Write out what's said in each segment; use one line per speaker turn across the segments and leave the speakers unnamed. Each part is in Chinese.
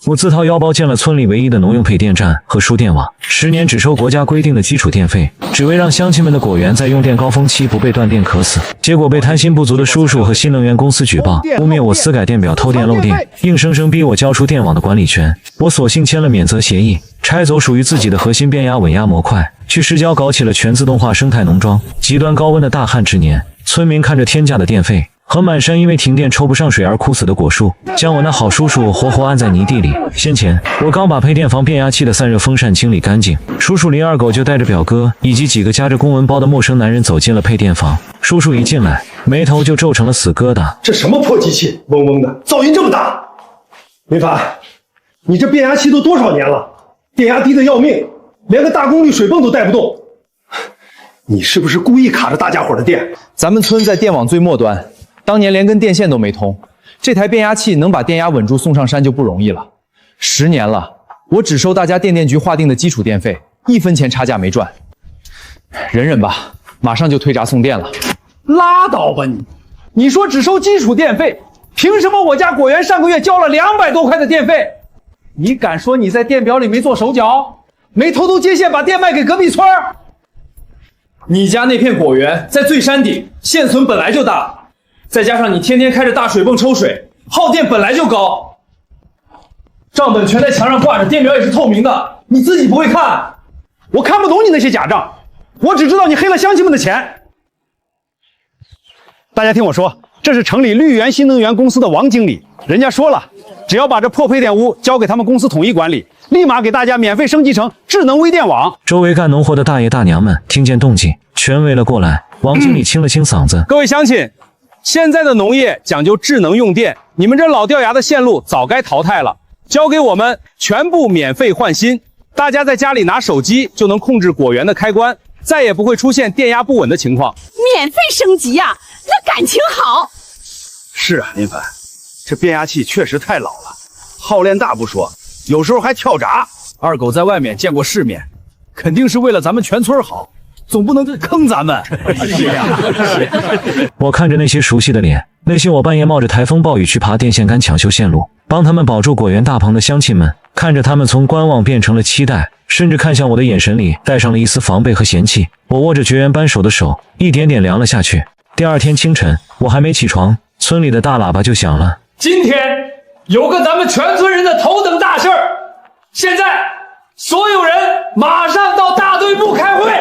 我自掏腰包建了村里唯一的农用配电站和输电网，10年只收国家规定的基础电费，只为让乡亲们的果园在用电高峰期不被断电渴死。结果被贪心不足的叔叔和新能源公司举报，污蔑我私改电表偷电漏电，硬生生逼我交出电网的管理权。我索性签了免责协议，拆走属于自己的核心变压稳压模块，去市郊搞起了全自动化生态农庄。极端高温的大旱之年，村民看着天价的电费和满山因为停电抽不上水而枯死的果树，将我那好叔叔活活按在泥地里。先前我刚把配电房变压器的散热风扇清理干净，叔叔林二狗就带着表哥以及几个夹着公文包的陌生男人走进了配电房。叔叔一进来，眉头就皱成了死疙瘩。
这什么破机器，嗡嗡的，噪音这么大！林凡，你这变压器都多少年了，电压低的要命，连个大功率水泵都带不动。你是不是故意卡着大家伙的电？
咱们村在电网最末端，当年连根电线都没通，这台变压器能把电压稳住送上山就不容易了。10年了，我只收大家电局划定的基础电费，1分钱差价没赚。忍忍吧，马上就退闸送电了。
拉倒吧你！你说只收基础电费，凭什么我家果园上个月交了200多块的电费？你敢说你在电表里没做手脚，没偷偷接线把电卖给隔壁村？你家那片果园在最山顶，线存本来就大，再加上你天天开着大水泵抽水，耗电本来就高。账本全在墙上挂着，电表也是透明的，你自己不会看？我看不懂你那些假账，我只知道你黑了乡亲们的钱。大家听我说，这是城里绿源新能源公司的王经理，人家说了，只要把这破配电屋交给他们公司统一管理，立马给大家免费升级成智能微电网。
周围干农活的大爷大娘们听见动静，全围了过来。王经理清了清嗓子：
各位乡亲，现在的农业讲究智能用电，你们这老掉牙的线路早该淘汰了，交给我们全部免费换新。大家在家里拿手机就能控制果园的开关，再也不会出现电压不稳的情况。
免费升级呀，那感情好。
是啊，林凡，这变压器确实太老了，耗电大不说，有时候还跳闸。
二狗在外面见过世面，肯定是为了咱们全村好，总不能坑咱们。是呀，
我看着那些熟悉的脸，那些我半夜冒着台风暴雨去爬电线杆抢修线路，帮他们保住果园大棚的乡亲们，看着他们从观望变成了期待，甚至看向我的眼神里带上了一丝防备和嫌弃。我握着绝缘扳手的手一点点凉了下去。第二天清晨，我还没起床，村里的大喇叭就响了。
今天有个咱们全村人的头等大事儿，现在所有人马上到大队部开会。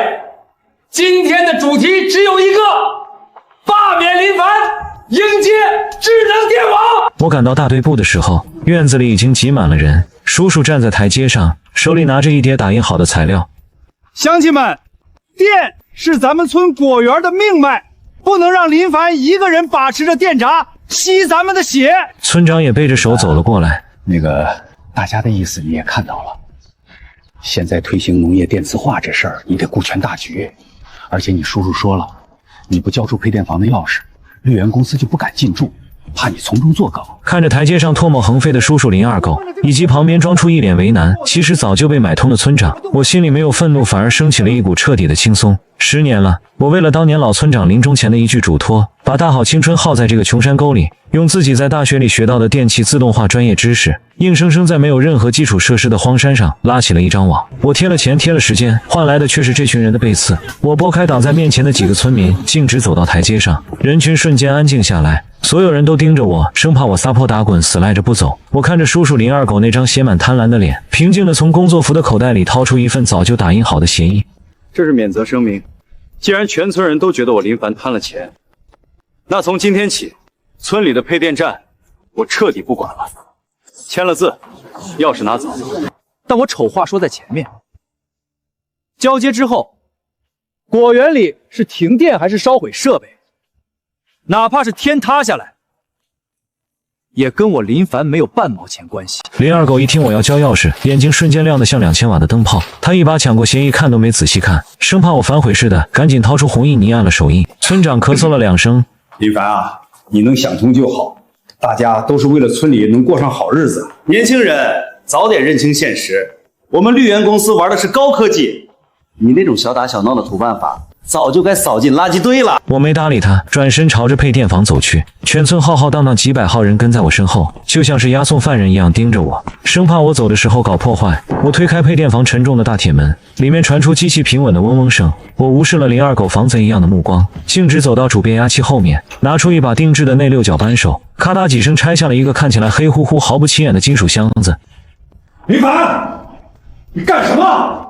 今天的主题只有一个：罢免林凡，迎接智能电网。
我赶到大队部的时候，院子里已经挤满了人。叔叔站在台阶上，手里拿着一叠打印好的材料。
乡亲们，电是咱们村果园的命脉，不能让林凡一个人把持着电闸吸咱们的血。
村长也背着手走了过来。
大家的意思你也看到了，现在推行农业电磁化这事儿，你得顾全大局。而且你叔叔说了，你不交出配电房的钥匙，绿源公司就不敢进驻，怕你从中作梗。
看着台阶上唾沫横飞的叔叔林二狗，以及旁边装出一脸为难，其实早就被买通的村长，我心里没有愤怒，反而升起了一股彻底的轻松。10年了，我为了当年老村长临终前的一句嘱托，把大好青春耗在这个穷山沟里，用自己在大学里学到的电气自动化专业知识，硬生生在没有任何基础设施的荒山上拉起了一张网。我贴了钱，贴了时间，换来的却是这群人的背刺。我拨开挡在面前的几个村民，径直走到台阶上，人群瞬间安静下来，所有人都盯着我，生怕我撒泼打滚，死赖着不走。我看着叔叔林二狗那张写满贪婪的脸，平静地从工作服的口袋里掏出一份早就打印好的协议。
这是免责声明，既然全村人都觉得我林凡贪了钱，那从今天起，村里的配电站我彻底不管了。签了字，钥匙拿走。但我丑话说在前面，交接之后，果园里是停电还是烧毁设备，哪怕是天塌下来，也跟我林凡没有半毛钱关系。
林二狗一听我要交钥匙，眼睛瞬间亮得像2000瓦的灯泡。他一把抢过协议，看都没仔细看，生怕我反悔似的，赶紧掏出红印泥按了手印。村长咳嗽了2声：
林凡啊，你能想通就好，大家都是为了村里能过上好日子。
年轻人早点认清现实，我们绿源公司玩的是高科技，你那种小打小闹的土办法，早就该扫进垃圾堆了。
我没搭理他，转身朝着配电房走去。全村浩浩荡荡几百号人跟在我身后，就像是押送犯人一样盯着我，生怕我走的时候搞破坏。我推开配电房沉重的大铁门，里面传出机器平稳的嗡嗡声。我无视了02狗防贼一样的目光，径直走到主变压器后面，拿出一把定制的内六角扳手，咔嗒几声拆下了一个看起来黑乎乎、毫不起眼的金属箱子。
林凡，你干什么？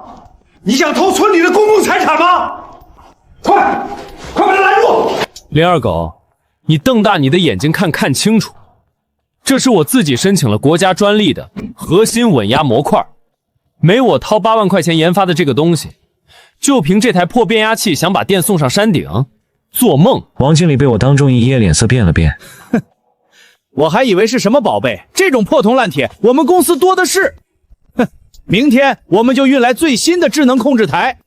你想偷村里的公共财产吗？快把他拦住
02狗，你瞪大你的眼睛看清楚，这是我自己申请了国家专利的核心稳压模块，没我掏8万块钱研发的这个东西，就凭这台破变压器想把电送上山顶，做梦！
王经理被我当众一噎，脸色变了变。
我还以为是什么宝贝，这种破铜烂铁我们公司多的是。哼，明天我们就运来最新的智能控制台，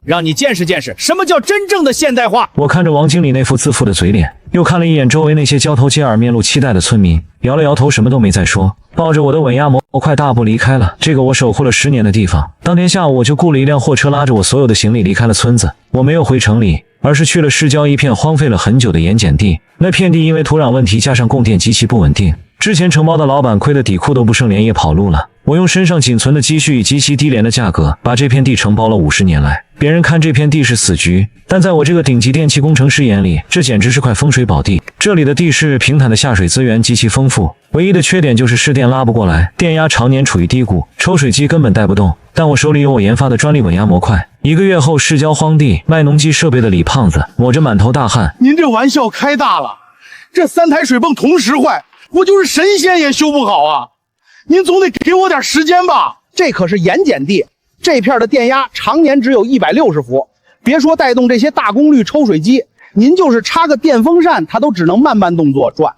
让你见识见识什么叫真正的现代化。
我看着王经理那副自负的嘴脸，又看了一眼周围那些交头接耳、面露期待的村民，摇了摇头，什么都没再说，抱着我的稳压模块大步离开了这个我守护了10年的地方。当天下午，我就雇了一辆货车，拉着我所有的行李离开了村子。我没有回城里，而是去了市郊一片荒废了很久的盐碱地。那片地因为土壤问题加上供电极其不稳定，之前承包的老板亏得底裤都不剩，连夜跑路了。我用身上仅存的积蓄以极其低廉的价格把这片地承包了50年来。别人看这片地是死局，但在我这个顶级电气工程师眼里，这简直是块风水宝地。这里的地势平坦的下水资源极其丰富，唯一的缺点就是市电拉不过来，电压常年处于低谷，抽水机根本带不动。但我手里有我研发的专利稳压模块。1个月后，市郊荒地卖农机设备的李胖子抹着满头大汗：“
您这玩笑开大了，这3台水泵同时坏，我就是神仙也修不好啊！您总得给我点时间吧？
这可是盐碱地，这片的电压常年只有160伏，别说带动这些大功率抽水机，您就是插个电风扇，它都只能慢慢动作转。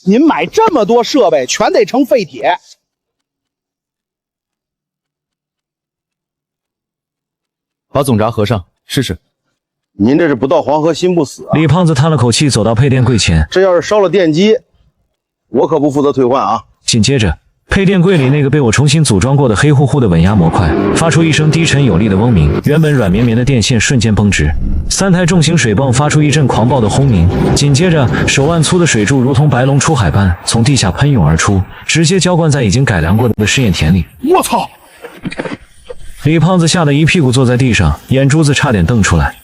您买这么多设备，全得成废铁。”
把总闸合上试试。
您这是不到黄河心不死啊！
李胖子叹了口气，走到配电柜前。
这要是烧了电机，我可不负责退换啊！
紧接着，配电柜里那个被我重新组装过的黑乎乎的稳压模块发出一声低沉有力的嗡鸣，原本软绵绵的电线瞬间绷直，3台重型水泵发出一阵狂暴的轰鸣，紧接着手腕粗的水柱如同白龙出海般从地下喷涌而出，直接浇灌在已经改良过的试验田里。
我操！
李胖子吓得一屁股坐在地上，眼珠子差点瞪出来。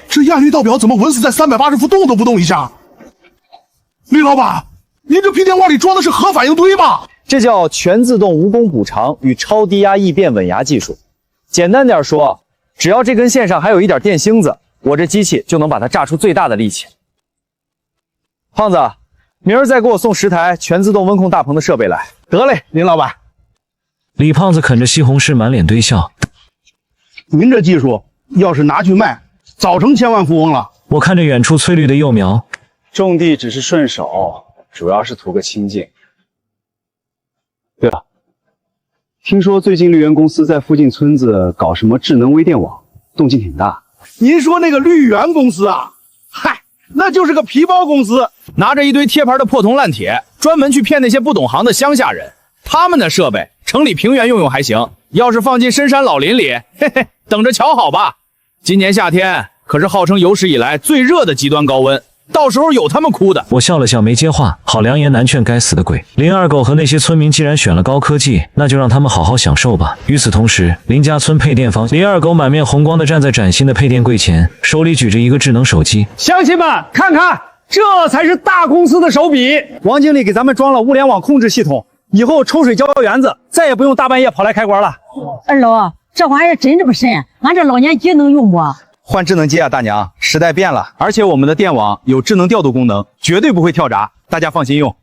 这压力道表怎么纹死在380伏动都不动一下？李老板，您这配电罐里装的是核反应堆吧？
这叫全自动无功补偿与超低压异变稳压技术。简单点说，只要这根线上还有一点电芯子，我这机器就能把它炸出最大的力气。胖子，明儿再给我送10台全自动温控大棚的设备来。
得嘞，林老板。
李胖子啃着西红柿，满脸堆笑。
您这技术要是拿去卖，早成千万富翁了。
我看着远处翠绿的幼苗，
种地只是顺手，主要是图个清静。对了，听说最近绿源公司在附近村子搞什么智能微电网，动静挺大。
您说那个绿源公司啊？嗨，那就是个皮包公司，
拿着一堆贴牌的破铜烂铁，专门去骗那些不懂行的乡下人。他们的设备城里平原用用还行，要是放进深山老林里，嘿嘿，等着瞧好吧。今年夏天可是号称有史以来最热的极端高温，到时候有他们哭的。
我笑了笑，没接话。好良言难劝该死的鬼。林二狗和那些村民既然选了高科技，那就让他们好好享受吧。与此同时，林家村配电房，林二狗满面红光地站在崭新的配电柜前，手里举着一个智能手机。
乡亲们，看看，这才是大公司的手笔。王经理给咱们装了物联网控制系统，以后抽水浇园子再也不用大半夜跑来开关了。
二老，这玩意儿真这么神？俺这老年机能用不？
换智能机啊，大娘，时代变了，而且我们的电网有智能调度功能，绝对不会跳闸，大家放心用。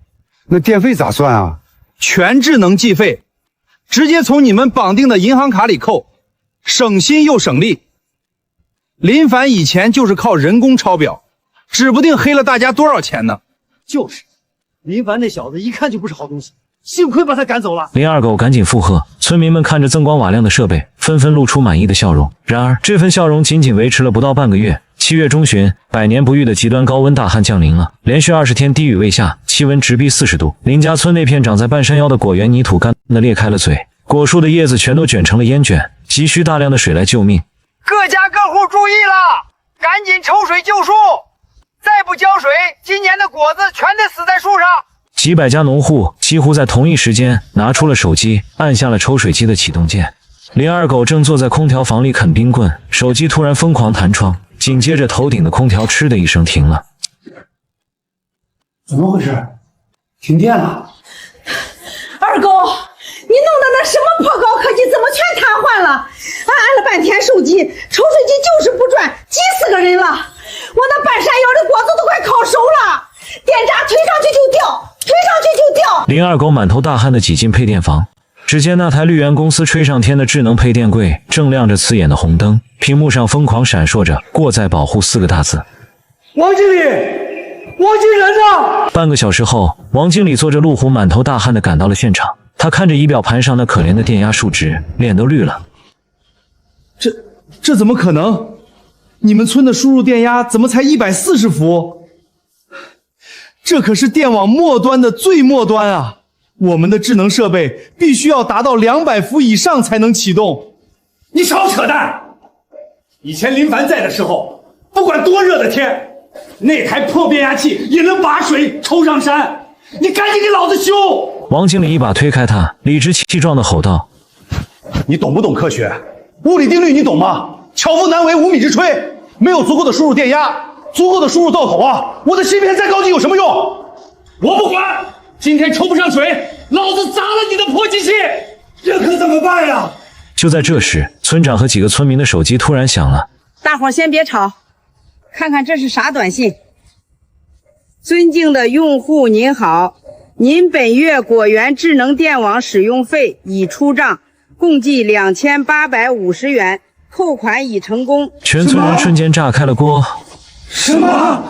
那电费咋算啊？
全智能计费，直接从你们绑定的银行卡里扣，省心又省力。林凡以前就是靠人工抄表，指不定黑了大家多少钱呢。
就是，林凡那小子一看就不是好东西，幸亏把他赶走了。
林二狗赶紧附和，村民们看着锃光瓦亮的设备，纷纷露出满意的笑容。然而，这份笑容仅仅维持了不到半个月。7月中旬，百年不遇的极端高温大旱降临了，连续20天低雨未下，气温直逼40度。林家村那片长在半山腰的果园泥土干得裂开了嘴，果树的叶子全都卷成了烟卷，急需大量的水来救命。
各家各户
注意了，赶紧抽水救树，再不浇水，今年的果子全得死在树上。
几百家农户几乎在同一时间拿出了手机，按下了抽水机的启动键。林二狗正坐在空调房里啃冰棍，手机突然疯狂弹窗，紧接着头顶的空调嗤的一声停了。
怎么回事？停电了？
二狗，你弄的那什么破高科技，怎么全瘫痪了？按了半天手机，抽水机就是不转，急死个人了！我那半山腰的果子都快烤熟了，电闸推上去就掉，推上去就掉。
林二狗满头大汗地挤进配电房，只见那台绿源公司吹上天的智能配电柜正亮着刺眼的红灯，屏幕上疯狂闪烁着"过载保护"4个大字。
王经理，王经人呢？
半个小时后，王经理坐着路虎满头大汗地赶到了现场。他看着仪表盘上那可怜的电压数值，脸都绿了。
这怎么可能？你们村的输入电压怎么才140伏？这可是电网末端的最末端啊！我们的智能设备必须要达到200伏以上才能启动。
你少扯淡！以前林凡在的时候，不管多热的天，那台破变压器也能把水抽上山。你赶紧给老子修！
王经理一把推开他，理直气壮地吼道：“
你懂不懂科学？物理定律你懂吗？巧妇难为无米之炊，没有足够的输入电压，足够的输入道口啊！我的芯片再高级有什么用？我不管！今天抽不上水，老子砸了你的破机器！这可怎么办呀？”
就在这时，村长和几个村民的手机突然响了。
大伙先别吵，看看这是啥短信。尊敬的用户您好，您本月果园智能电网使用费已出账，共计2850元，扣款已成功。
全村人瞬间炸开了锅。
什么？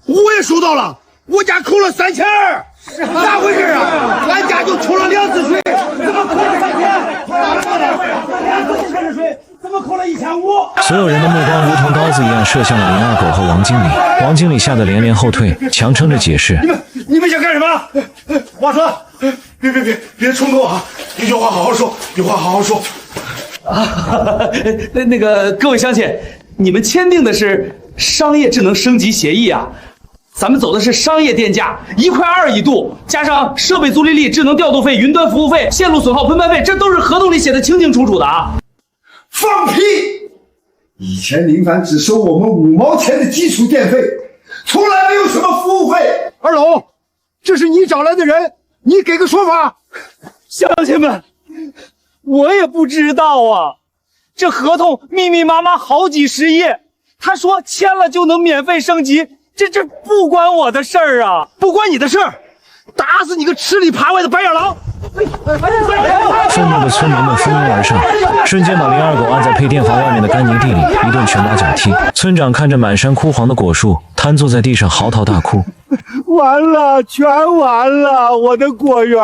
我也收到了，我家扣了3200，咋回事啊？俺家就抽了2次水，怎么扣了3000？2次水怎么扣了1500？
所有人的目光如同刀子一样射向了林二狗和王经理。王经理吓得连连后退，强撑着解释：“
你们想干什么？王川，别冲动啊！有话好好说，有话好好说。”
那个各位乡亲，你们签订的是商业智能升级协议啊，咱们走的是商业电价，1块2一度，加上设备租赁率、智能调度费、云端服务费、线路损耗喷盘费，这都是合同里写的清清楚楚的啊！
放屁！以前林凡只收我们5毛钱的基础电费，从来没有什么服务费。
二楼，这是你找来的人，你给个说法。
乡亲们，我也不知道啊，这合同密密麻麻好几十页，他说签了就能免费升级，这不关我的事儿啊！
不关你的事儿，打死你个吃里扒外的白眼狼！
愤怒的村民们蜂拥而上，瞬间把林二狗按在配电房外面的干泥地里一顿拳打脚踢。村长看着满山枯黄的果树，瘫坐在地上嚎啕大哭。
完了，全完了，我的果园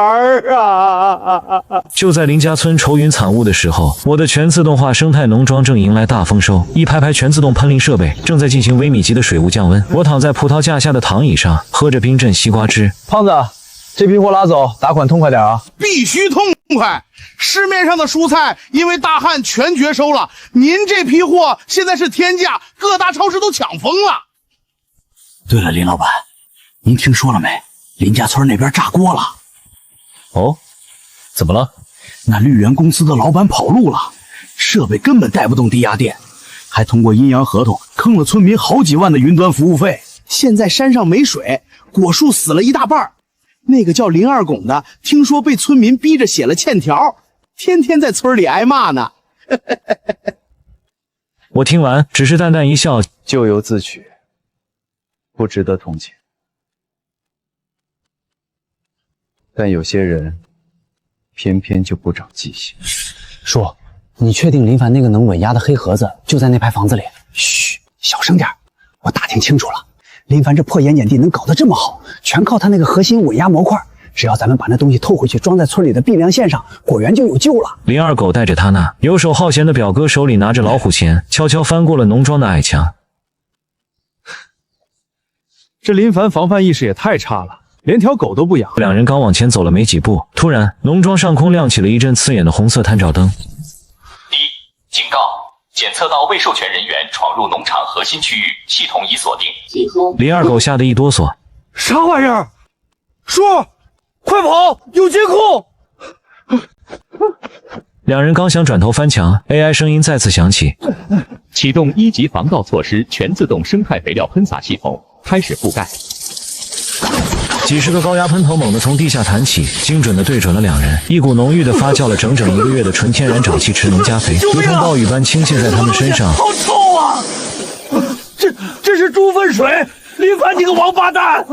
啊！
就在林家村愁云惨雾的时候，我的全自动化生态农庄正迎来大丰收，一排排全自动喷淋设备正在进行微米级的水雾降温。我躺在葡萄架下的躺椅上，喝着冰镇西瓜汁。
胖子，这批货拉走，打款痛快点啊！
必须痛快！市面上的蔬菜因为大旱全绝收了，您这批货现在是天价，各大超市都抢疯了。
对了，林老板，您听说了没？林家村那边炸锅了。
哦，怎么了？
那绿源公司的老板跑路了，设备根本带不动低压电，还通过阴阳合同坑了村民好几万的云端服务费。现在山上没水，果树死了一大半。那个叫林二拱的，听说被村民逼着写了欠条，天天在村里挨骂呢。
我听完只是淡淡一笑，
咎由自取，不值得同情。但有些人偏偏就不长记性。
叔，你确定林凡那个能稳压的黑盒子就在那排房子里？嘘，小声点，我打听清楚了。林凡这破盐碱地能搞得这么好，全靠他那个核心稳压模块。只要咱们把那东西偷回去，装在村里的避凉线上，果园就有救了。
林二狗带着他那游手好闲的表哥，手里拿着老虎钳，悄悄翻过了农庄的矮墙。
这林凡防范意识也太差了，连条狗都不养。
两人刚往前走了没几步，突然农庄上空亮起了一阵刺眼的红色探照灯。
警告！检测到未授权人员闯入农场核心区域，系统已锁定。
林二狗吓得一哆嗦。
啥玩意儿？叔，快跑！有监控！
两人刚想转头翻墙 ，AI 声音再次响起：
启动1级防盗措施，全自动生态肥料喷洒系统开始覆盖。
几十个高压喷头猛地从地下弹起，精准地对准了两人，一股浓郁的发酵了整整1个月的纯天然沼气池能加肥，如同暴雨般倾泻在他们身上。
好臭啊！这是猪粪水！林凡，你个王八蛋！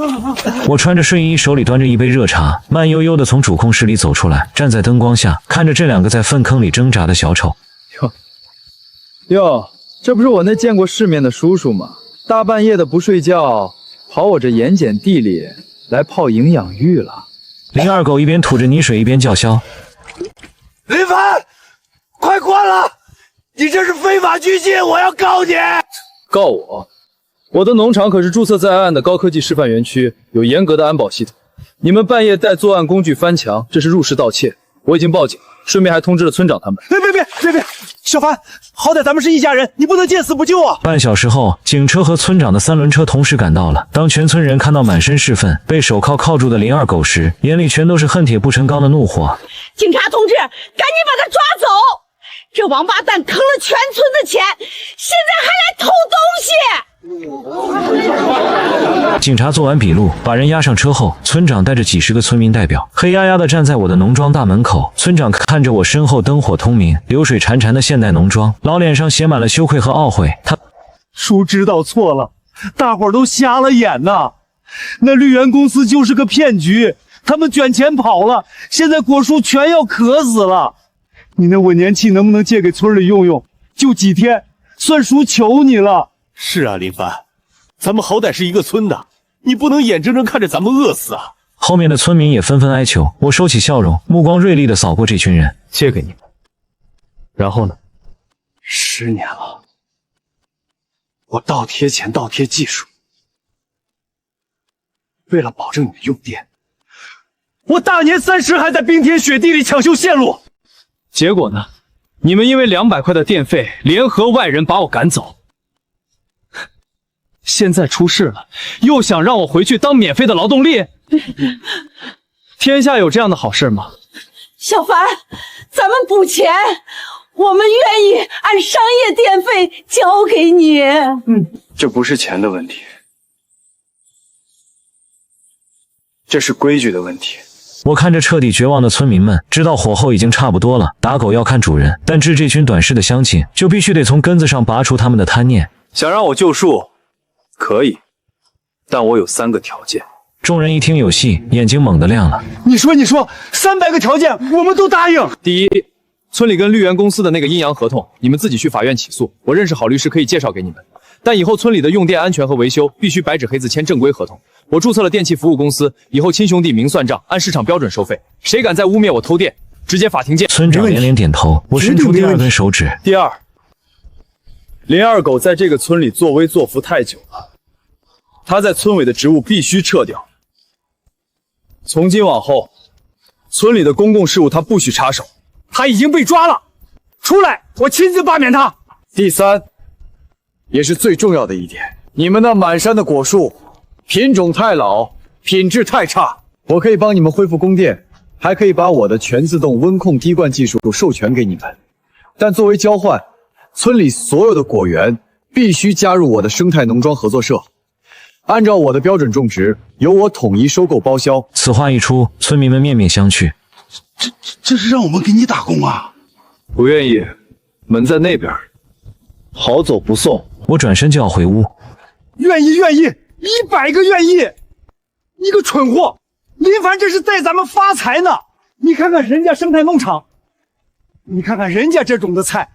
我穿着睡衣，手里端着一杯热茶，慢悠悠地从主控室里走出来，站在灯光下，看着这两个在粪坑里挣扎的小丑。
哟，这不是我那见过世面的叔叔吗？大半夜的不睡觉，跑我这盐碱地里来泡营养浴了。
林二狗一边吐着泥水一边叫嚣：
林凡，快关了！你这是非法拘禁，我要告你！
告我？我的农场可是注册在案的高科技示范园区，有严格的安保系统。你们半夜带作案工具翻墙，这是入室盗窃。我已经报警，顺便还通知了村长他们。
别！小凡，好歹咱们是一家人，你不能见死不救啊！
半小时后，警车和村长的3轮车同时赶到了。当全村人看到满身是粪、被手铐铐住的林二狗时，眼里全都是恨铁不成钢的怒火。
警察同志，赶紧把他抓走！这王八蛋坑了全村的钱，现在还来偷东西！
警察做完笔录，把人押上车后，村长带着几十个村民代表，黑压压地站在我的农庄大门口。村长看着我身后灯火通明、流水潺潺的现代农庄，老脸上写满了羞愧和懊悔。
叔知道错了，大伙儿都瞎了眼呐！那绿源公司就是个骗局，他们卷钱跑了，现在果树全要渴死了。你那稳年器能不能借给村里用用？就几天，算叔求你了。
是啊，林凡，咱们好歹是一个村的，你不能眼睁睁看着咱们饿死啊！
后面的村民也纷纷哀求，我收起笑容，目光锐利地扫过这群人。
借给你们，然后呢
？10年了，我倒贴钱，倒贴技术，为了保证你的用电，我大年30还在冰天雪地里抢修线路。
结果呢？你们因为200块的电费，联合外人把我赶走。现在出事了，又想让我回去当免费的劳动力？天下有这样的好事吗？
小凡，咱们补钱，我们愿意按商业电费交给你。
这不是钱的问题，这是规矩的问题。
我看着彻底绝望的村民们，知道火候已经差不多了。打狗要看主人，但治这群短视的乡亲，就必须得从根子上拔除他们的贪念。
想让我救树，可以，但我有3个条件。
众人一听有戏，眼睛猛地亮了。
你说，300个条件我们都答应。
第一，村里跟绿源公司的那个阴阳合同，你们自己去法院起诉，我认识好律师可以介绍给你们。但以后村里的用电安全和维修必须白纸黑字签正规合同。我注册了电气服务公司，以后亲兄弟明算账，按市场标准收费。谁敢再污蔑我偷电，直接法庭见。
村长连连点头。我伸出第2根手指。
第二，林二狗在这个村里作威作福太久了，他在村委的职务必须撤掉。从今往后，村里的公共事务他不许插手。
他已经被抓了，出来，我亲自罢免他。
第三，也是最重要的一点，你们那满山的果树品种太老，品质太差。我可以帮你们恢复供电，还可以把我的全自动温控滴灌技术授权给你们，但作为交换，村里所有的果园必须加入我的生态农庄合作社，按照我的标准种植，由我统一收购包销。
此话一出，村民们面面相觑。
这是让我们给你打工啊？
不愿意，门在那边，好走不送。
我转身就要回屋。
愿意，100个愿意。你个蠢货，林凡这是带咱们发财呢。你看看人家生态农场，你看看人家这种的菜，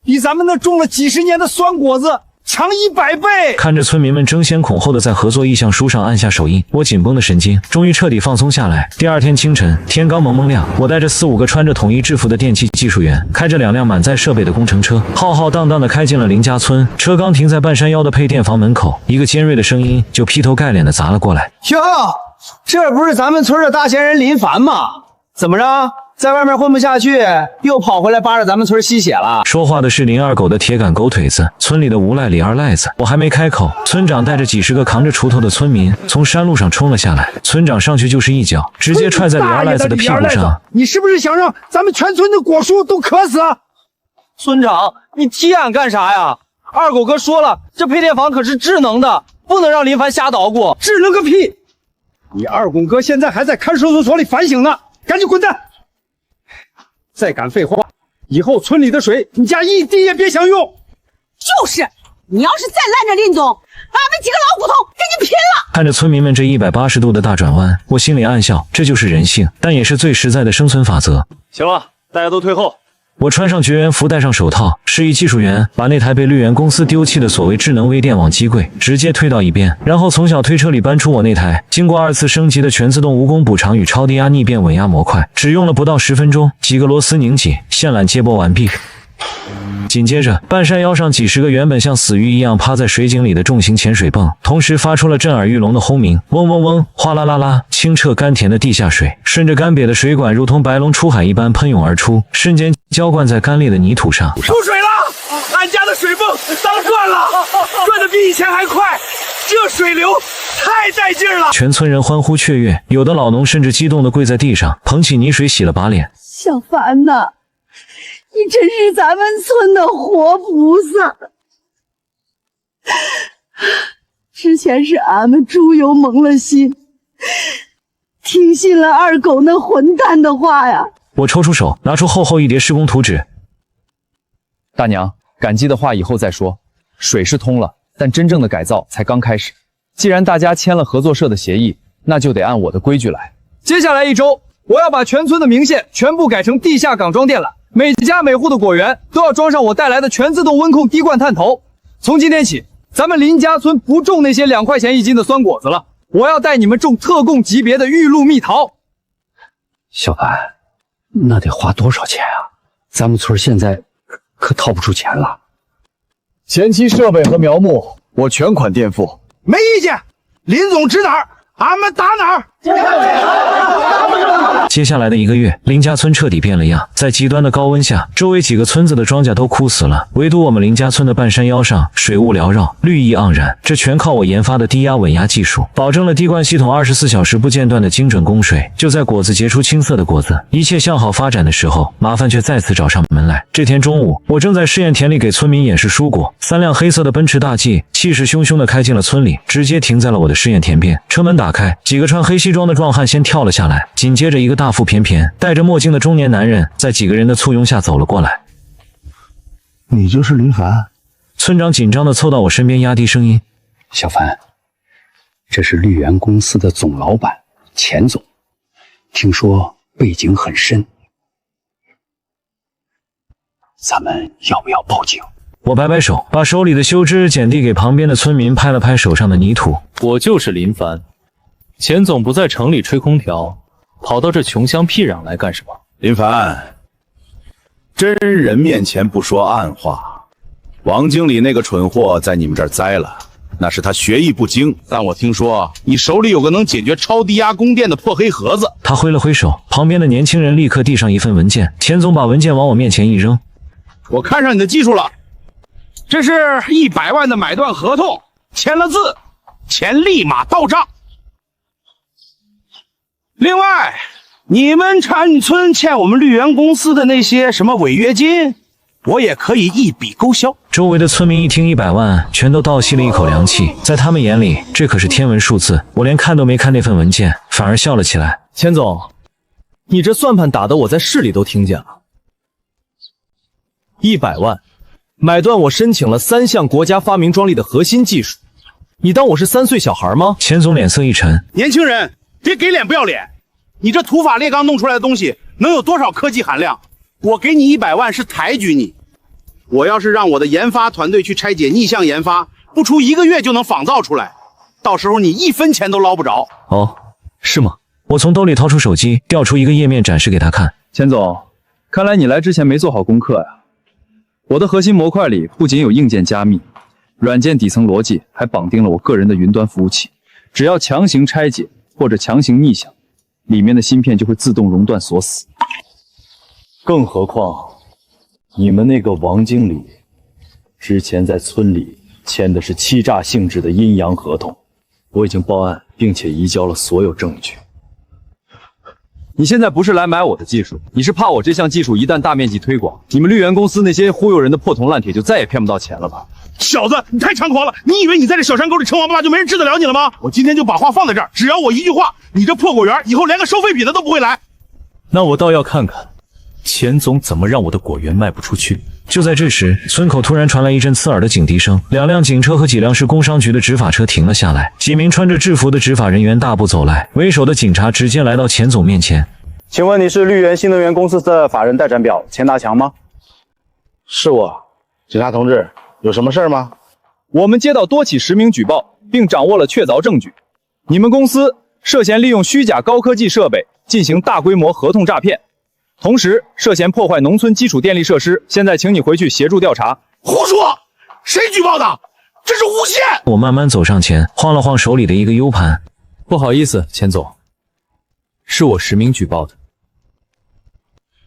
比咱们那种了几10年的酸果子强100倍。
看着村民们争先恐后的在合作意向书上按下手印，我紧绷的神经终于彻底放松下来。第2天清晨，天刚蒙蒙亮，我带着4、5个穿着统一制服的电气技术员，开着2辆满载设备的工程车，浩浩荡荡的开进了林家村。车刚停在半山腰的配电房门口，一个尖锐的声音就劈头盖脸的砸了过来。
哟，这不是咱们村的大仙人林凡吗？怎么着？
在外面混不下去，又跑回来扒着咱们村吸血了。
说话的是林二狗的铁杆狗腿子，村里的无赖李二赖子。我还没开口，村长带着几十个扛着锄头的村民从山路上冲了下来，村长上去就是一脚，直接踹在李二赖子的屁股上。
你是不是想让咱们全村的果树都渴死？村长，你踢俺干啥呀？二狗哥说了，这配电房可是智能的，不能让林凡瞎捣鼓。智能个屁！你二狗哥现在还在看守所里反省呢，赶紧滚蛋！再敢废话，以后村里的水你家一滴也别想用。
就是，你要是再拦着林总，俺们几个老骨头跟你拼了！
看着村民们这180度的大转弯，我心里暗笑，这就是人性，但也是最实在的生存法则。
行了，大家都退后。
我穿上绝缘服，戴上手套，示意技术员把那台被绿源公司丢弃的所谓智能微电网机柜直接推到一边，然后从小推车里搬出我那台经过2次升级的全自动蜈蚣补偿与超低压逆变稳压模块，只用了不到10分钟，几个螺丝拧紧，线缆接驳完毕。紧接着，半山腰上几十个原本像死鱼一样趴在水井里的重型潜水泵，同时发出了震耳欲聋的轰鸣，嗡嗡嗡，哗啦啦啦，清澈甘甜的地下水顺着干瘪的水管，如同白龙出海一般喷涌而出，瞬间浇灌在干裂的泥土上。
出水了！俺家的水泵当转了，转的比以前还快，这水流太带劲了！
全村人欢呼雀跃，有的老农甚至激动地跪在地上，捧起泥水洗了把脸。
小凡呐，你真是咱们村的活菩萨。之前是俺们猪油蒙了心，听信了二狗那混蛋的话呀。
我抽出手，拿出厚厚一叠施工图纸。
大娘，感激的话以后再说。水是通了，但真正的改造才刚开始。既然大家签了合作社的协议，那就得按我的规矩来。
接下来1周，我要把全村的明线全部改成地下港装电缆，每家每户的果园都要装上我带来的全自动温控滴灌探头。从今天起，咱们林家村不种那些2块钱一斤的酸果子了，我要带你们种特供级别的玉露蜜桃。
小凡，那得花多少钱啊？咱们村现在可掏不出钱了。
前期设备和苗木我全款垫付，没意见。林总指哪儿，俺们打哪儿。
接下来的1个月，林家村彻底变了样。在极端的高温下，周围几个村子的庄稼都枯死了，唯独我们林家村的半山腰上水雾缭绕，绿意盎然。这全靠我研发的低压稳压技术，保证了滴灌系统24小时不间断的精准供水。就在果子结出青色的果子，一切向好发展的时候，麻烦却再次找上门来。这天中午，我正在试验田里给村民演示蔬果，3辆黑色的奔驰大 G 气势汹汹地开进了村里，直接停在了我的试验田边。车门打开，几个穿黑西装的壮汉先跳了下来，紧接着一个大腹便便、戴着墨镜的中年男人在几个人的簇拥下走了过来。
你就是林凡？
村长紧张地凑到我身边，压低声音：“
小凡，这是绿源公司的总老板钱总，听说背景很深，咱们要不要报警？”
我摆摆手，把手里的修枝剪递给旁边的村民，拍了拍手上的泥土。
我就是林凡。钱总不在城里吹空调，跑到这穷乡僻壤来干什么？
林凡，真人面前不说暗话。王经理那个蠢货在你们这儿栽了，那是他学艺不精。但我听说你手里有个能解决超低压供电的破黑盒子。
他挥了挥手，旁边的年轻人立刻递上一份文件。钱总把文件往我面前一扔：“
我看上你的技术了，这是100万的买断合同，签了字，钱立马到账。另外，你们产村欠我们绿源公司的那些什么违约金，我也可以一笔勾销。”
周围的村民一听100万，全都倒吸了一口凉气。在他们眼里，这可是天文数字。我连看都没看那份文件，反而笑了起来。
钱总，你这算盘打得我在市里都听见了。100万，买断我申请了3项国家发明专利的核心技术，你当我是3岁小孩吗？
钱总脸色一沉：“
年轻人，别给脸不要脸！你这土法炼钢弄出来的东西能有多少科技含量？我给你100万是抬举你。我要是让我的研发团队去拆解逆向研发，不出1个月就能仿造出来，到时候你1分钱都捞不着。”
哦，是吗？
我从兜里掏出手机，调出一个页面展示给他看。
钱总，看来你来之前没做好功课呀。我的核心模块里不仅有硬件加密，软件底层逻辑还绑定了我个人的云端服务器，只要强行拆解或者强行逆向，里面的芯片就会自动熔断锁死。更何况，你们那个王经理之前在村里签的是欺诈性质的阴阳合同，我已经报案，并且移交了所有证据。你现在不是来买我的技术，你是怕我这项技术一旦大面积推广，你们绿源公司那些忽悠人的破铜烂铁就再也骗不到钱了吧？
小子，你太猖狂了！你以为你在这小山沟里称王霸霸就没人治得了你了吗？我今天就把话放在这儿，只要我一句话，你这破果园以后连个收废品的都不会来。
那我倒要看看钱总怎么让我的果园卖不出去。
就在这时，村口突然传来一阵刺耳的警笛声，2辆警车和几辆市工商局的执法车停了下来，几名穿着制服的执法人员大步走来，为首的警察直接来到钱总面前。
请问你是绿源新能源公司的法人代展表钱大强吗？
是我，警察同志，有什么事吗？
我们接到多起实名举报，并掌握了确凿证据，你们公司涉嫌利用虚假高科技设备进行大规模合同诈骗，同时涉嫌破坏农村基础电力设施。现在请你回去协助调查。
胡说！谁举报的？这是诬陷！
我慢慢走上前，晃了晃手里的一个 U 盘。
不好意思，钱总，是我实名举报的。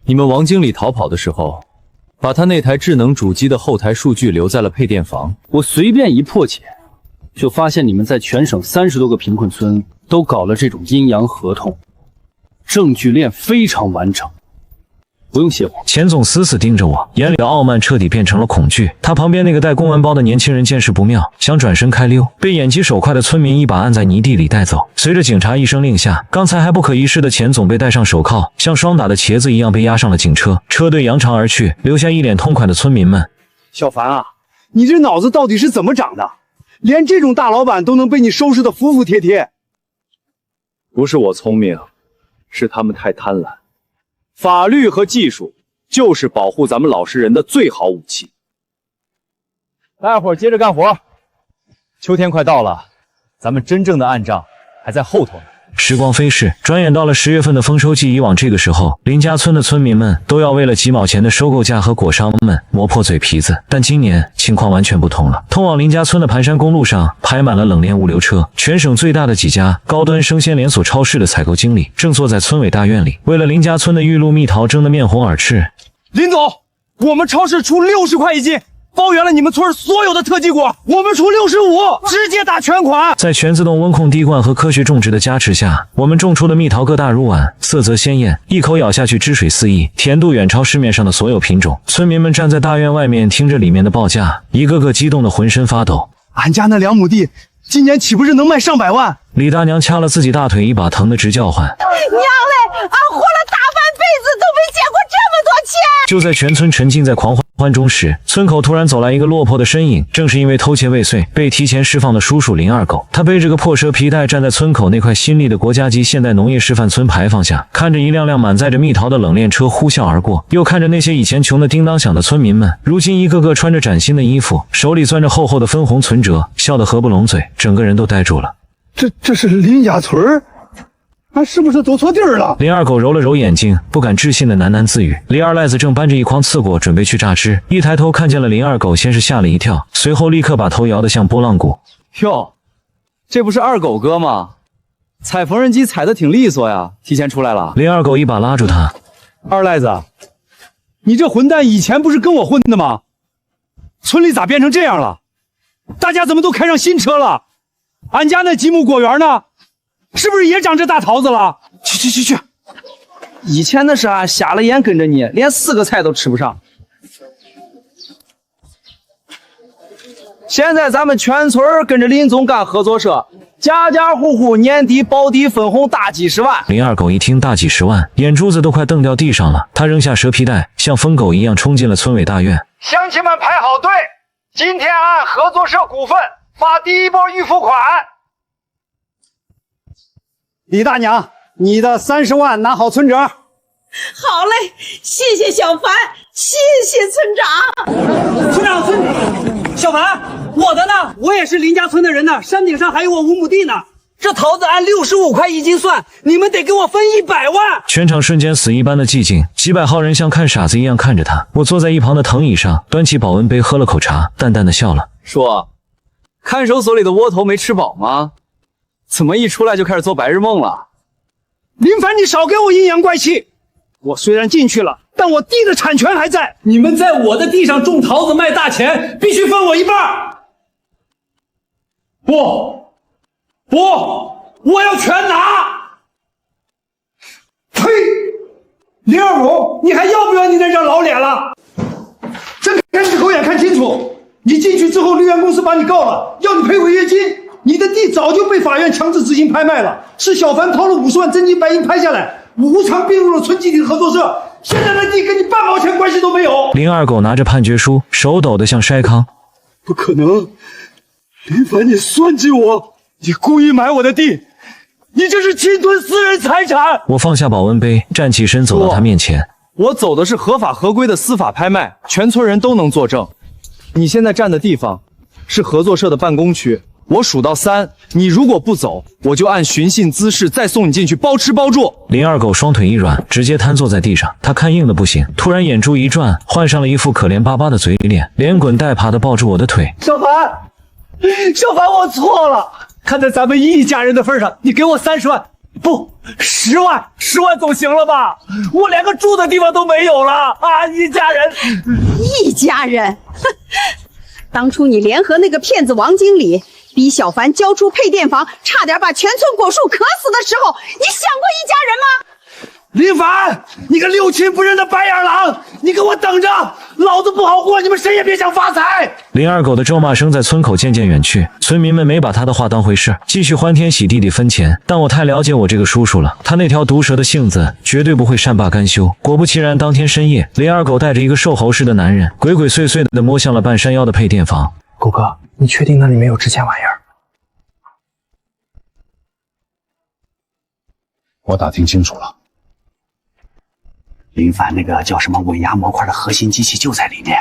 你们王经理逃跑的时候，把他那台智能主机的后台数据留在了配电房。
我随便一破解，就发现你们在全省30多个贫困村都搞了这种阴阳合同，证据链非常完整，不用谢我。
钱总死死盯着我，眼里的傲慢彻底变成了恐惧。他旁边那个带公文包的年轻人见势不妙，想转身开溜，被眼疾手快的村民一把按在泥地里带走。随着警察一声令下，刚才还不可一世的钱总被戴上手铐，像霜打的茄子一样被押上了警车。车队扬长而去，留下一脸痛快的村民们。
小凡啊，你这脑子到底是怎么长的？连这种大老板都能被你收拾得服服帖帖。
不是我聪明，是他们太贪婪。法律和技术就是保护咱们老实人的最好武器。大伙儿接着干活，秋天快到了，咱们真正的暗账还在后头呢。
时光飞逝，转眼到了10月份的丰收季。以往这个时候，林家村的村民们都要为了几毛钱的收购价和果商们磨破嘴皮子，但今年情况完全不同了。通往林家村的盘山公路上排满了冷链物流车，全省最大的几家高端生鲜连锁超市的采购经理正坐在村委大院里，为了林家村的玉露蜜桃争得面红耳赤。
林总，我们超市出60块1斤。包圆了你们村所有的特级果，我们出65，直接打全款。
在全自动温控滴灌和科学种植的加持下，我们种出的蜜桃个大如碗，色泽鲜艳，一口咬下去汁水四溢，甜度远超市面上的所有品种。村民们站在大院外面听着里面的报价，一个个激动的浑身发抖。
俺家那2亩地今年岂不是能卖上百万？
李大娘掐了自己大腿一把，疼得直叫唤。
娘嘞，俺活了大半辈子都没见过这么多钱。
就在全村沉浸在狂欢中时，村口突然走来一个落魄的身影，正是因为偷窃未遂被提前释放的叔叔林二狗。他背着个破蛇皮袋，站在村口那块新立的国家级现代农业示范村牌坊下，看着一辆辆满载着蜜桃的冷链车呼啸而过，又看着那些以前穷得叮当响的村民们，如今一个个穿着崭新的衣服，手里攥着厚厚的分红存折，笑得合不拢嘴，整个人都呆住了。
这是林家村？俺是不是走错地儿了？
林二狗揉了揉眼睛，不敢置信的喃喃自语。李二赖子正搬着一筐刺果准备去榨汁，一抬头看见了林二狗，先是吓了一跳，随后立刻把头摇得像拨浪鼓。
哟，这不是二狗哥吗？踩缝纫机踩得挺利索呀，提前出来了。
林二狗一把拉住他。
二赖子，你这混蛋以前不是跟我混的吗？村里咋变成这样了？大家怎么都开上新车了？俺家那几亩果园呢？是不是也长这大桃子了？去！
以前那是俺瞎了眼跟着你，连4个菜都吃不上。现在咱们全村跟着林总干合作社，家家户户年底保底分红大几十万。
林二狗一听大几十万，眼珠子都快瞪掉地上了。他扔下蛇皮袋，像疯狗一样冲进了村委大院。
乡亲们排好队，今天按合作社股份发第一波预付款。李大娘，你的30万拿好存折。
好嘞，谢谢小凡，谢谢村长。
村长，小凡，我的呢？我也是林家村的人呢，山顶上还有我5亩地呢。这桃子按65块1斤算，你们得给我分100万。
全场瞬间死一般的寂静，几百号人像看傻子一样看着他。我坐在一旁的藤椅上，端起保温杯喝了口茶，淡淡的笑了，
说：“看守所里的窝头没吃饱吗？怎么一出来就开始做白日梦了？”
林凡，你少给我阴阳怪气！我虽然进去了，但我地的产权还在。你们在我的地上种桃子卖大钱，必须分我一半。不，我要全拿！呸！林二狗，你还要不要你那张老脸了？睁开你的狗眼看清楚！你进去之后，绿源公司把你告了，要你赔违约金。你的地早就被法院强制执行拍卖了，是小凡掏了50万真金白银拍下来，无偿并入了村集体合作社。现在的地跟你半毛钱关系都没有。
林二狗拿着判决书，手抖得像筛糠。
不可能，林凡，你算计我，你故意买我的地，你这是侵吞私人财产。
我放下保温杯，站起身走到他面前。
我走的是合法合规的司法拍卖，全村人都能作证。你现在站的地方是合作社的办公区，我数到3，你如果不走，我就按寻衅滋事再送你进去，包吃包住。
林二狗双腿一软，直接瘫坐在地上。他看硬的不行，突然眼珠一转，换上了一副可怜巴巴的嘴脸，连滚带爬的抱住我的腿。
小凡，我错了。看在咱们一家人的份上，你给我30万，不，10万，10万总行了吧？我连个住的地方都没有了啊！一家人，
哼！当初你联合那个骗子王经理，逼小凡交出配电房，差点把全村果树渴死的时候，你想过一家人吗？
林凡，你个六亲不认的白眼狼，你给我等着，老子不好过，你们谁也别想发财！
林二狗的咒骂声在村口渐渐远去，村民们没把他的话当回事，继续欢天喜地地分钱。但我太了解我这个叔叔了，他那条毒蛇的性子绝对不会善罢甘休。果不其然，当天深夜，林二狗带着一个瘦猴似的男人，鬼鬼祟祟地摸向了半山腰的配电房。
狗哥，你确定那里没有值钱玩意儿？
我打听清楚了。林凡那个叫什么稳压模块的核心机器就在里面。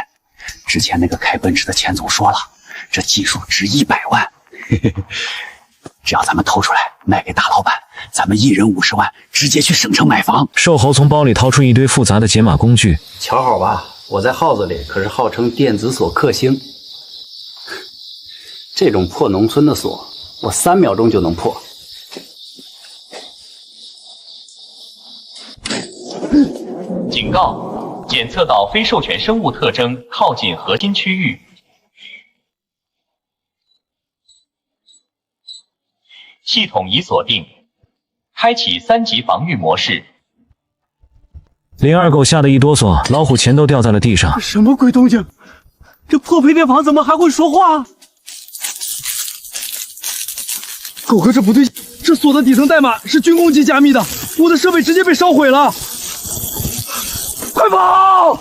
之前那个开奔驰的钱总说了，这技术值100万，只要咱们偷出来卖给大老板，咱们一人50万，直接去省城买房。
瘦猴从包里掏出一堆复杂的解码工具，
瞧好吧，我在号子里可是号称电子锁克星，这种破农村的锁，我3秒钟就能破。
警告：检测到非授权生物特征靠近核心区域。系统已锁定，开启3级防御模式。
林二狗吓得一哆嗦，老虎钳都掉在了地上。
什么鬼动静？这破配电房怎么还会说话？狗哥，这不对，这锁的底层代码是军工级加密的，我的设备直接被烧毁了。快跑！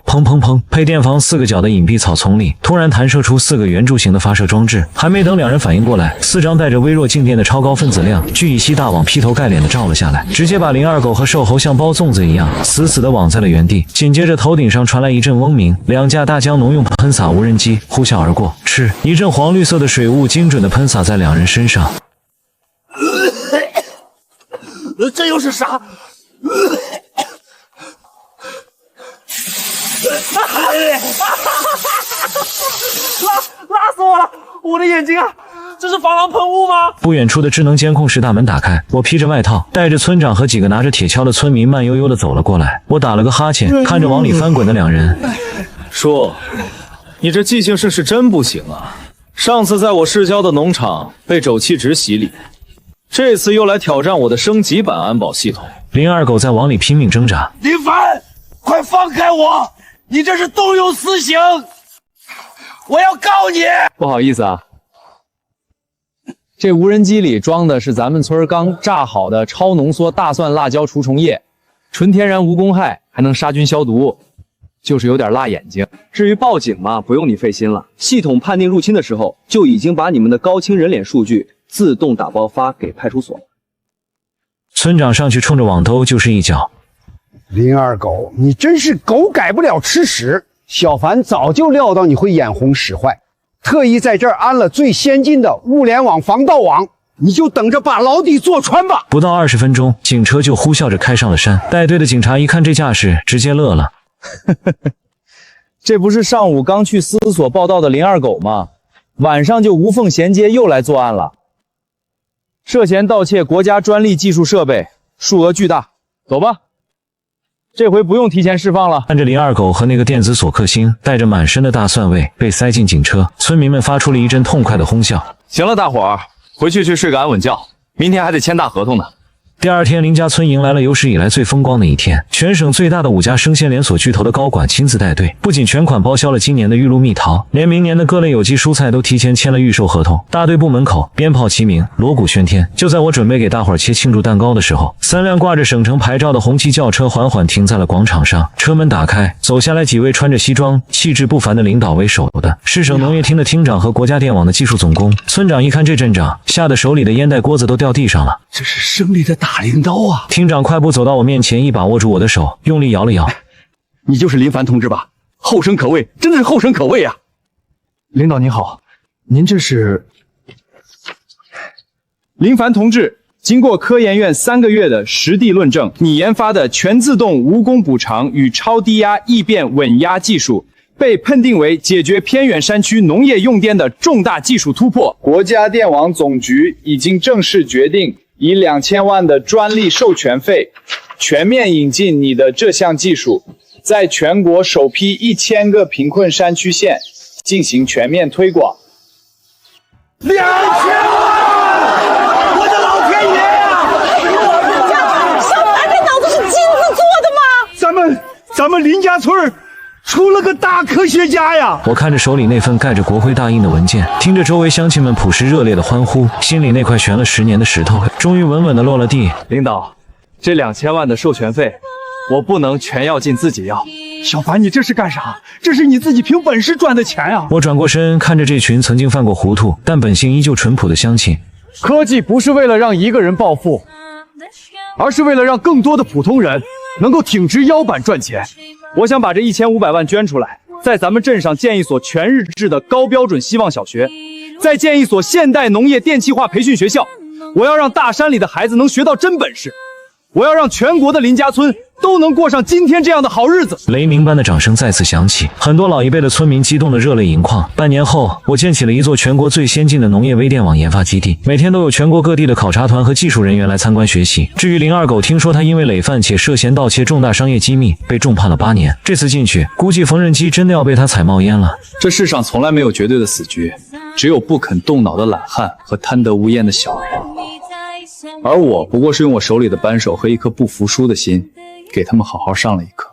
砰砰砰！配电房4个角的隐蔽草丛里突然弹射出4个圆柱形的发射装置，还没等两人反应过来，4张带着微弱静电的超高分子量聚乙烯大网劈头盖脸的照了下来，直接把林二狗和瘦猴像包粽子一样死死的网在了原地。紧接着头顶上传来一阵嗡鸣，2架大疆农用喷洒无人机呼啸而过，嗤，一阵黄绿色的水雾精准的喷洒在两人身上。
这又是啥？辣死我了！我的眼睛啊！这是防狼喷雾吗？
不远处的智能监控室大门打开，我披着外套，带着村长和几个拿着铁锹的村民慢悠悠地走了过来。我打了个哈欠，看着往里翻滚的两人，
叔，你这记性是真不行啊！上次在我市郊的农场被沼气值洗礼，这次又来挑战我的升级版安保系统。
林二狗在往里拼命挣扎。
林凡，快放开我！你这是动用私刑，我要告你！
不好意思啊，这无人机里装的是咱们村刚榨好的超浓缩大蒜辣椒除虫液，纯天然无公害，还能杀菌消毒，就是有点辣眼睛。
至于报警嘛，不用你费心了，系统判定入侵的时候就已经把你们的高清人脸数据自动打包发给派出所。
村长上去冲着网兜就是一脚。
林二狗，你真是狗改不了吃屎！小凡早就料到你会眼红使坏，特意在这儿安了最先进的物联网防盗网，你就等着把牢底坐穿吧！
不到20分钟，警车就呼啸着开上了山。带队的警察一看这架势，直接乐了。
这不是上午刚去司所报道的林二狗吗？晚上就无缝衔接又来作案了，涉嫌盗窃国家专利技术设备，数额巨大。走吧。这回不用提前释放了。
看着林二狗和那个电子索克星带着满身的大蒜味被塞进警车，村民们发出了一阵痛快的哄笑。
行了，大伙儿，回去睡个安稳觉，明天还得签大合同呢。
第二天，林家村迎来了有史以来最风光的一天。全省最大的5家生鲜连锁巨头的高管亲自带队，不仅全款包销了今年的玉露蜜桃，连明年的各类有机蔬菜都提前签了预售合同。大队部门口鞭炮齐鸣，锣鼓喧天。就在我准备给大伙儿切庆祝蛋糕的时候，3辆挂着省城牌照的红旗轿车缓缓停在了广场上。车门打开，走下来几位穿着西装、气质不凡的领导，为首的是省农业厅的厅长和国家电网的技术总工。村长一看这阵仗，吓得手里的烟袋锅子都掉地上了。
这是胜利的大镰刀啊！
厅长快步走到我面前，一把握住我的手，用力摇了摇。
你就是林凡同志吧？后生可畏，真的是后生可畏啊！
领导您好，您这是？林凡同志，经过科研院3个月的实地论证，你研发的全自动无功补偿与超低压异变稳压技术被判定为解决偏远山区农业用电的重大技术突破。国家电网总局已经正式决定以2000万的专利授权费，全面引进你的这项技术，在全国首批1000个贫困山区县进行全面推广。
2000万！我的老天爷呀！
小凡这脑子是金子做的吗？
咱们林家村出了个大科学家呀！
我看着手里那份盖着国徽大印的文件，听着周围乡亲们朴实热烈的欢呼，心里那块悬了10年的石头终于稳稳地落了地。
领导，这2000万的授权费，我不能全要进自己要。
小凡，你这是干啥？这是你自己凭本事赚的钱呀！
我转过身，看着这群曾经犯过糊涂但本性依旧淳朴的乡亲。
科技不是为了让一个人暴富，而是为了让更多的普通人能够挺直腰板赚钱。我想把这1500万捐出来，在咱们镇上建一所全日制的高标准希望小学，再建一所现代农业电气化培训学校。我要让大山里的孩子能学到真本事，我要让全国的林家村都能过上今天这样的好日子。
雷鸣般的掌声再次响起，很多老一辈的村民激动得热泪盈眶。半年后，我建起了一座全国最先进的农业微电网研发基地，每天都有全国各地的考察团和技术人员来参观学习。至于林二狗，听说他因为累犯且涉嫌盗窃重大商业机密，被重判了8年。这次进去，估计缝纫机真的要被他踩冒烟了。
这世上从来没有绝对的死局，只有不肯动脑的懒汉和贪得无厌的小人。而我不过是用我手里的扳手和一颗不服输的心，给他们好好上了一课。